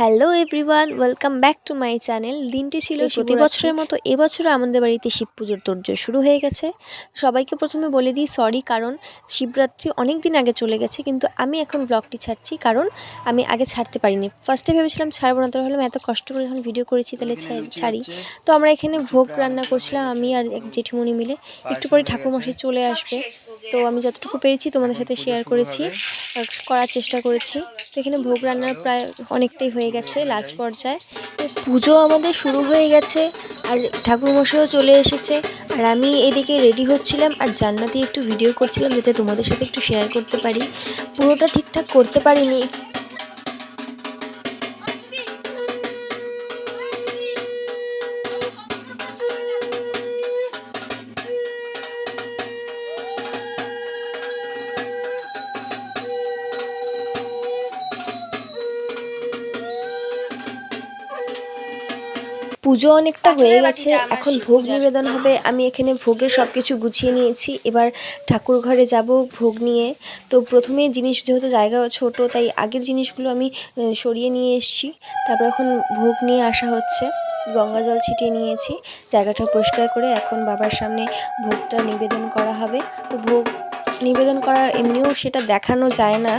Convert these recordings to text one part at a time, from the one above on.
Hello everyone, welcome back to my channel. দিনটি ছিল প্রতি বছরের মতো এবছরও আমাদের বাড়িতে শিব পুজোর তোড়জোড় শুরু হয়ে গেছে। সবাইকে প্রথমে বলে দিই সরি, কারণ শিবরাত্রি অনেক দিন আগে চলে গেছে, কিন্তু আমি এখন ব্লগটি ছাড়ছি কারণ আমি আগে ছাড়তে পারিনি। ফার্স্টে ভেবেছিলাম ছাড়বো না, তো ভাবলাম এত কষ্ট করে যখন ভিডিও করেছি তাহলে ছাড়ি। তো আমরা এখানে ভোগ রান্না করছিলাম, আমি আর এক জেঠিমণি মিলে। একটু পরে ঠাকুরমশাই চলে আসবে, তো আমি যতটুকু পেরেছি তোমাদের সাথে শেয়ার করেছি, করার চেষ্টা করেছি। তো এখানে ভোগ রান্নার প্রায় অনেকটাই হয়ে গেছে, লাস্ট পর্যায়ে পুজো আমাদের শুরু হয়ে গেছে আর ঠাকুরমশাইও চলে এসেছে। আর আমি এদিকে রেডি হচ্ছিলাম আর জান্নাতি একটু ভিডিও করছিলাম যাতে তোমাদের সাথে একটু শেয়ার করতে পারি। পুরোটা ঠিকঠাক করতে পারিনি। পুজো অনেকটা হয়ে গেছে, এখন ভোগ নিবেদন হবে। আমি এখানে ভোগের সব কিছু গুছিয়ে নিয়েছি, এবার ঠাকুর ঘরে যাব ভোগ নিয়ে। তো প্রথমে জিনিস যেহেতু জায়গা ছোট, তাই আগের জিনিসগুলো আমি সরিয়ে নিয়ে এসেছি। তারপর এখন ভোগ নিয়ে আসা হচ্ছে, গঙ্গা জল ছিটিয়ে নিয়েছি, জায়গাটা পরিষ্কার করে এখন বাবার সামনে ভোগটা নিবেদন করা হবে। তো ভোগ নিবেদন করা এমনিও সেটা দেখানো যায় না,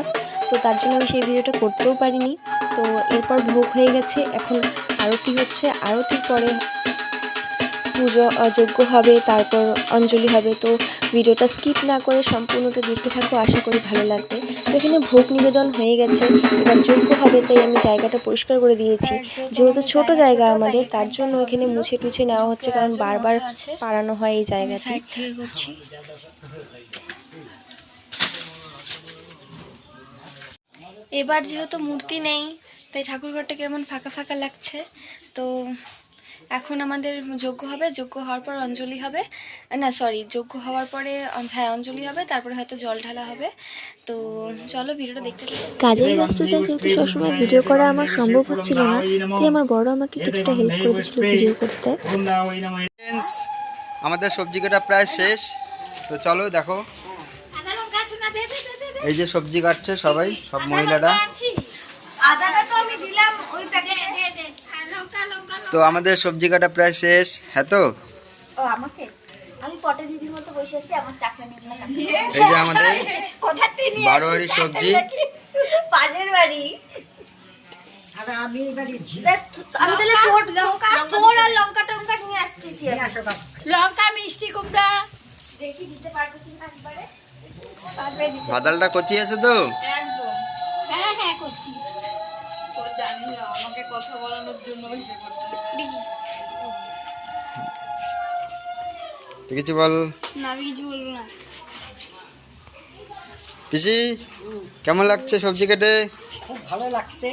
তো তার জন্য আমি সেই ভিডিওটা করতেও পারিনি। তো এরপর ভোগ হয়ে গেছে, এখন আরতি হচ্ছে, আরতির পরে পুজো যজ্ঞ হবে, তারপর অঞ্জলি হবে। তো ভিডিওটা স্কিপ না করে সম্পূর্ণটা দেখতে থাকো, আশা করি ভালো লাগবে। তো এখানে ভোগ নিবেদন হয়ে গেছে, এবার যজ্ঞ হবে, তাই আমি জায়গাটা পরিষ্কার করে দিয়েছি। যেহেতু ছোট জায়গা আমাদের, তার জন্য এখানে মুছে টুছে নেওয়া হচ্ছে, কারণ বারবার পাড়ানো হয় এই জায়গাটি। এবার যেহেতু মূর্তি নেই, তাই ঠাকুরঘরটা কেমন ফাঁকা ফাঁকা লাগছে। তো এখন আমাদের যজ্ঞ হবে, যজ্ঞ হওয়ার পর অঞ্জলি হবে, না সরি, যজ্ঞ হওয়ার পরে হ্যাঁ অঞ্জলি হবে, তারপরে হয়তো জল ঢালা হবে। তো চলো ভিডিওটা দেখতে থাকো। কাজের ব্যস্ততা যেহেতু সবসময় ভিডিও করা আমার সম্ভব হচ্ছিল না, তাই আমার বড় আমাকে কিছুটা হেল্প করে দিয়েছিল ভিডিও করতে। আমাদের সবজি কাটা প্রায় শেষ, তো চলো দেখো, এই যে সবজি কাটছে সবাই, সব মহিলারা। তো আমাদের সবজি কাটা প্রায় শেষ। হ্যাঁ, তো এই যে আমাদের বারোয়ারি সবজি। ভাদালটা কচি আছে তো? কিছু বল না, আমি কিছু বলবো না। পিসি, কেমন লাগছে সবজি কেটে? খুব ভালো লাগছে,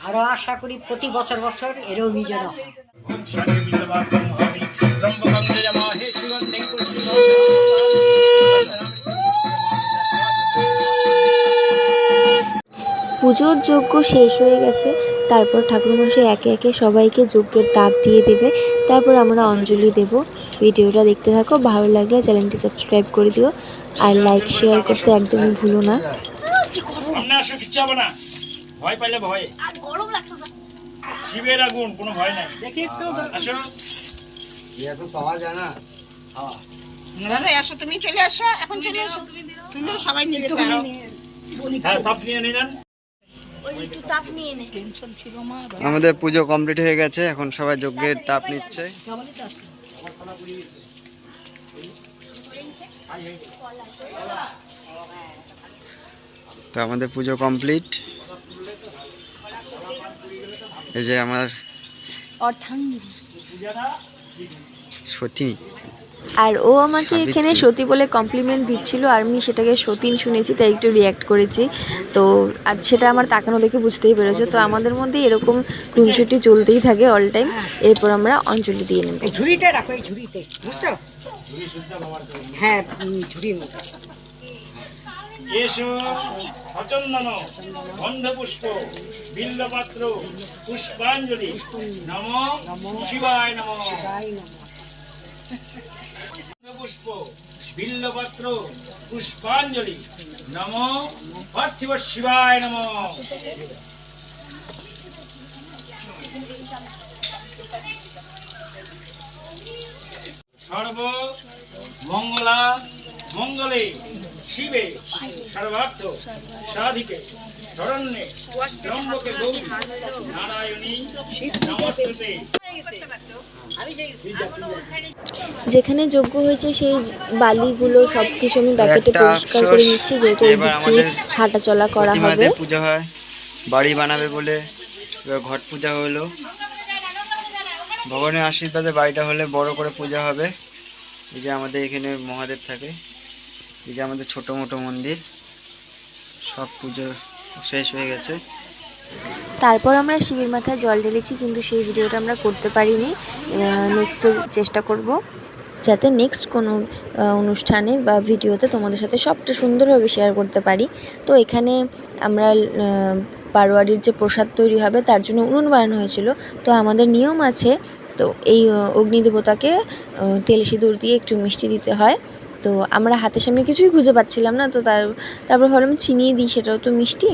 আরো আশা করি প্রতি বছর বছর এরও বিজয় হয়। পুজোর যজ্ঞ শেষ হয়ে গেছে, তারপর ঠাকুরমশাই একে একে সবাইকে যজ্ঞের তাপ দিয়ে দেবে, তারপর আমরা অঞ্জলি দেব। ভিডিওটা দেখতে থাকো, ভালো লাগলে চ্যানেলটি সাবস্ক্রাইব করে দিও আর লাইক শেয়ার করতে একদমই ভুলো না। ভয় পাইলে ভয়, শিবের আগুন, কোনো ভয় নাই। দেখি তো আসো, এত পাওয়া যায় না। দাদা আসো, তুমি চলে আসো, এখন চলে আসো, তুমি সবাই নিয়ে যেতে পারো। হ্যাঁ, তাপ নিয়ে নিন। আমাদের পুজো কমপ্লিট হয়ে গেছে, এখন সবাই যজ্ঞের তাপ নিচ্ছে। তো আমাদের পুজো কমপ্লিট। এই যে আমার সতী, আর ও আমাকে এখানে সতী বলে কমপ্লিমেন্ট দিচ্ছিল, আর আমি সেটাকে সতীন শুনেছি, তাই একটু রিয়্যাক্ট করেছি। তো আর সেটা আমার তাকানো দেখে বুঝতেই পেরেছো। তো আমাদের মধ্যে এরকম খুনসুটি চলতেই থাকে অল টাইম। এরপর আমরা অঞ্জলি দিয়ে নেব। ঝুড়িতে রাখো, এই ঝুড়িতে, বুঝছো? হ্যাঁ, ঝুড়ি এসো সচন্দন গন্ধপুষ্প বিল্লপাত্র পুষ্পাঞ্জলি নমঃ শিবায় নমঃ। পুষ্প বিল্লপত্র পুষ্পাঞ্জলি নমঃ পার্থিব শিবায় নমঃ। সর্ব মঙ্গলা মঙ্গলে শিবে সর্বার্থ সাধিকে শরণ্যে ত্রম্বকে গৌরী নারায়ণী নমস্তুতে। যেখানে যজ্ঞ হয়েছে সেই বালিগুলো সব কিছু আমি ব্যাকেটে একটা পরিষ্কার করে আফসোস, নিচ্ছি, যেহেতু এই এবার দিক দিয়ে আমাদের হাঁটা চলা করা হবে। প্রতিমাদের পূজা হয়, বাড়ি বানাবে বলে এবার ঘট পূজা হলো। ভগবানের আশীর্বাদে বাড়িটা হলে বড় করে পূজা হবে। এই যে আমাদের এখানে মহাদেব থাকে, এই যে আমাদের ছোট মোটো মন্দির, সব পুজো শেষ হয়ে গেছে। তারপর আমরা শিবের মাথায় জল ঢেলেছি, কিন্তু সেই ভিডিওটা আমরা করতে পারিনি। নেক্সটে চেষ্টা করব যাতে নেক্সট কোনো অনুষ্ঠানে বা ভিডিওতে তোমাদের সাথে সবটা সুন্দরভাবে শেয়ার করতে পারি। তো এখানে আমরা বারোয়ারির যে প্রসাদ তৈরি হবে তার জন্য উনুন বানানো হয়েছিল। তো আমাদের নিয়ম আছে, তো এই অগ্নিদেবতাকে তেল সিঁদুর দিয়ে একটু মিষ্টি দিতে হয়। তো আমরা হাতের সামনে কিছুই খুঁজে পাচ্ছিলাম না, তো তারপর ভাবলাম চিনিয়ে দিই, সেটাও তো মিষ্টি।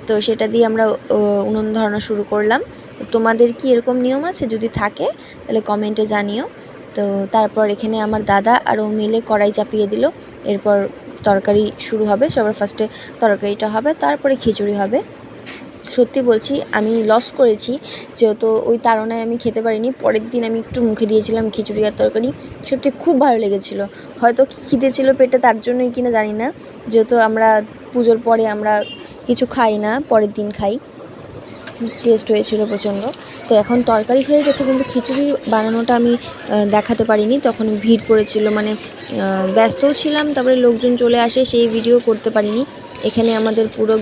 তো সেটা দিয়ে আমরা উনুন ধরানো শুরু করলাম। তোমাদের কি এরকম নিয়ম আছে? যদি থাকে তাহলে কমেন্টে জানিও। তো তারপর এখানে আমার দাদা আর ও মিলে কড়াই চাপিয়ে দিল। এরপর তরকারি শুরু হবে, সবার ফার্স্টে তরকারিটা হবে, তারপরে খিচুড়ি হবে। সত্যি বলছি আমি লস করেছি, যেহেতু ওই তাড়নায় আমি খেতে পারিনি। পরের দিন আমি একটু মুখে দিয়েছিলাম খিচুড়ি আর তরকারি, সত্যি খুব ভালো লেগেছিলো। হয়তো খিদে ছিল পেটে, তার জন্যই কিনা জানি না, যেহেতু আমরা পুজোর পরে আমরা কিছু খাই না, পরের দিন খাই। টেস্ট হয়েছিল প্রচণ্ড। তো এখন তরকারি হয়ে গেছে, কিন্তু খিচুড়ি বানানোটা আমি দেখাতে পারিনি, তখন ভিড় পড়েছিল, মানে ব্যস্তও ছিলাম। তারপরে লোকজন চলে আসে, সেই ভিডিও করতে পারিনি। এখানে আমাদের পুরো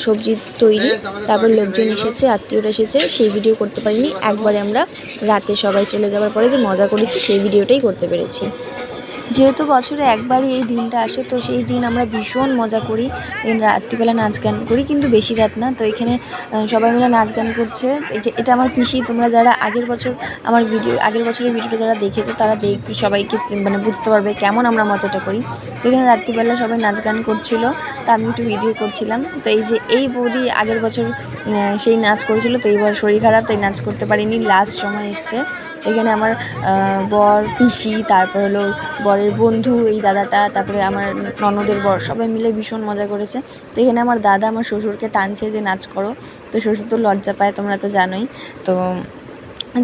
সবজি তৈরি, তারপর লোকজন এসেছে, আত্মীয়রা এসেছে, সেই ভিডিও করতে পারিনি। একবারে আমরা রাতে সবাই চলে যাওয়ার পরে যে মজা করেছি সেই ভিডিওটাই করতে পেরেছি। যেহেতু বছরে একবারই এই দিনটা আসে, তো সেই দিন আমরা ভীষণ মজা করি। রাত্রিবেলা নাচ গান করি, কিন্তু বেশি রাত না। তো এখানে সবাই মিলে নাচ গান করছে। এটা আমার পিসি। তোমরা যারা আগের বছরের ভিডিওটা যারা দেখেছো তারা সবাইকে মানে বুঝতে পারবে কেমন আমরা মজাটা করি। তো এখানে রাত্রিবেলা সবাই নাচ গান করছিল, তা আমি একটু ভিডিও করছিলাম। তো এই বৌদি আগের বছর সেই নাচ করেছিল, তো এইবার শরীর খারাপ, তাই নাচ করতে পারিনি, লাস্ট সময় এসছে। এখানে আমার বর, পিসি, তারপর হলো বরের বন্ধু, এই দাদাটা, তারপরে আমার ননদের বর, সবাই মিলে ভীষণ মজা করেছে। তো এখানে আমার দাদা আমার শ্বশুরকে টানছে যে নাচ করো, তো শ্বশুর তো লজ্জা পায়, তোমরা তো জানোই। তো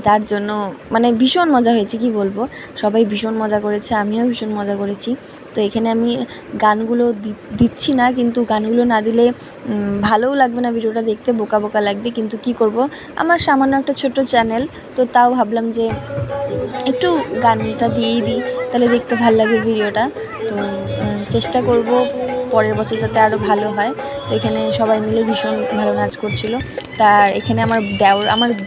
তার জন্য মানে ভীষণ মজা হয়েছে, কি বলবো, সবাই ভীষণ মজা করেছে, আমিও ভীষণ মজা করেছি। তো এখানে আমি গানগুলো দিচ্ছি না, কিন্তু গানগুলো না দিলে ভালোও লাগবে না, ভিডিওটা দেখতে বোকা বোকা লাগবে। কিন্তু কি করব, আমার সামান্য একটা ছোট্ট চ্যানেল, তো তাও ভাবলাম যে একটু গানটা দিয়েই দিই, তাহলে দেখতে ভালো লাগবে ভিডিওটা। তো চেষ্টা করব পরের বছর যাতে আরও ভালো হয়। তো এখানে সবাই মিলে ভীষণ ভালো নাচ করছিল। তার এখানে আমার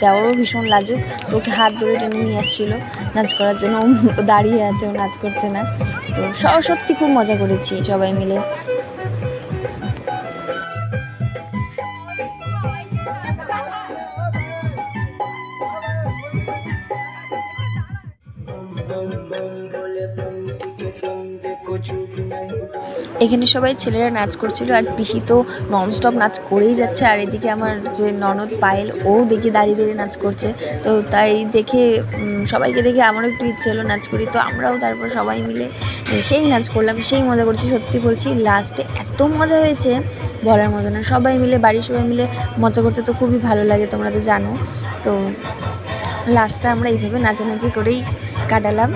দেওরও ভীষণ লাজুক, তো ওকে হাত ধরে টেনে নিয়ে আসছিলো নাচ করার জন্য। ও দাঁড়িয়ে আছে, ও নাচ করছে না। তো সত্যি খুব মজা করেছি সবাই মিলে। এখানে সবাই ছেলেরা নাচ করছিল, আর পিসি তো ননস্টপ নাচ করেই যাচ্ছে। আর এদিকে আমার যে ননদ পায়েল, ও দেখে দাঁড়িয়ে দাঁড়িয়ে নাচ করছে। তো তাই দেখে সবাইকে দেখে আমারও একটু ইচ্ছে হলো নাচ করি। তো আমরাও তারপর সবাই মিলে সেই নাচ করলাম, সেই মজা করছি। সত্যি বলছি লাস্টে এত মজা হয়েছে বলার মতো না। সবাই মিলে, বাড়ির সবাই মিলে মজা করতে তো খুবই ভালো লাগে, তোমরা তো জানো। তো লাস্টটা আমরা এইভাবে নাচানাচি করেই কাটালাম।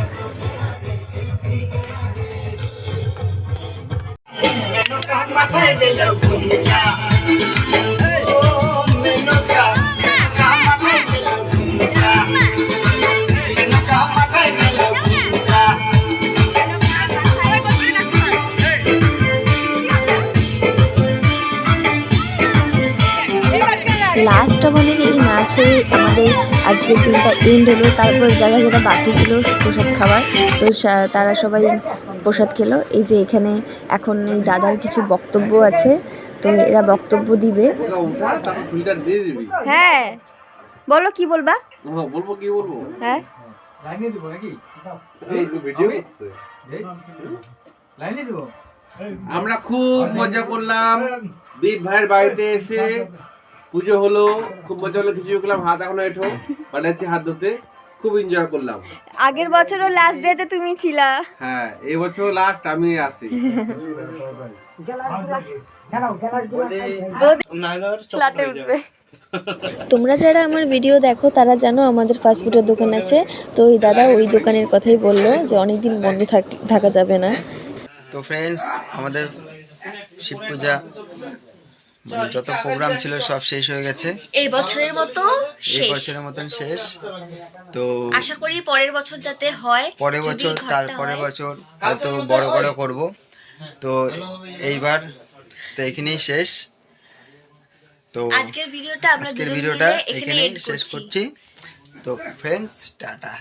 লাস্ট আমাদের এই নাচ হয়ে আমাদের আজকের দিনটা এন্ড হলো। তারপর যারা যারা বাকি ছিল প্রসাদ খাবার, তো তারা সবাই প্রসাদ খেলো। এই যে এখানে এখন এই দাদার কিছু বক্তব্য আছে, তো এরা বক্তব্য দিবে। হ্যাঁ বলো, কি বলবা? হ্যাঁ আমরা খুব মজা করলাম দীপ ভাইয়ের বাড়িতে এসে। পুজো হলো, খুব মজা হলো, খিচুড়ি খেলাম, হাত এখনো এঠো বানাচ্ছি হাত ধুতে। খুব এনজয় করলাম। আগের বছরও লাস্ট ডেতে তুমি ছিলা। হ্যাঁ, এই বছর লাস্ট আমি আছি। ফ্ল্যাটে উঠবে। তোমরা যারা আমার ভিডিও দেখো তারা জানো আমাদের ফাস্টফুডের দোকান আছে। তো ওই দাদা ওই দোকানের কথাই বললো যে অনেকদিন বন্ধ থাকা যাবে না। তো ফ্রেন্ডস, আমাদের শিব পূজা মানে যত প্রোগ্রাম ছিল সব শেষ হয়ে গেছে। এই বছরের মতো এই বছরের মতন শেষ। তো আশা করি পরের বছর যাতে হয়, পরের বছর, তারপরের বছর হয়তো বড় বড় করব। তো এইবার তো এখানেই শেষ। তো আজকের ভিডিওটা আমরা আজকের দুজন ভিডিওটা মিলে এখানে এখানেই এড শেষ করছি। তো ফ্রেন্ডস, টাটা।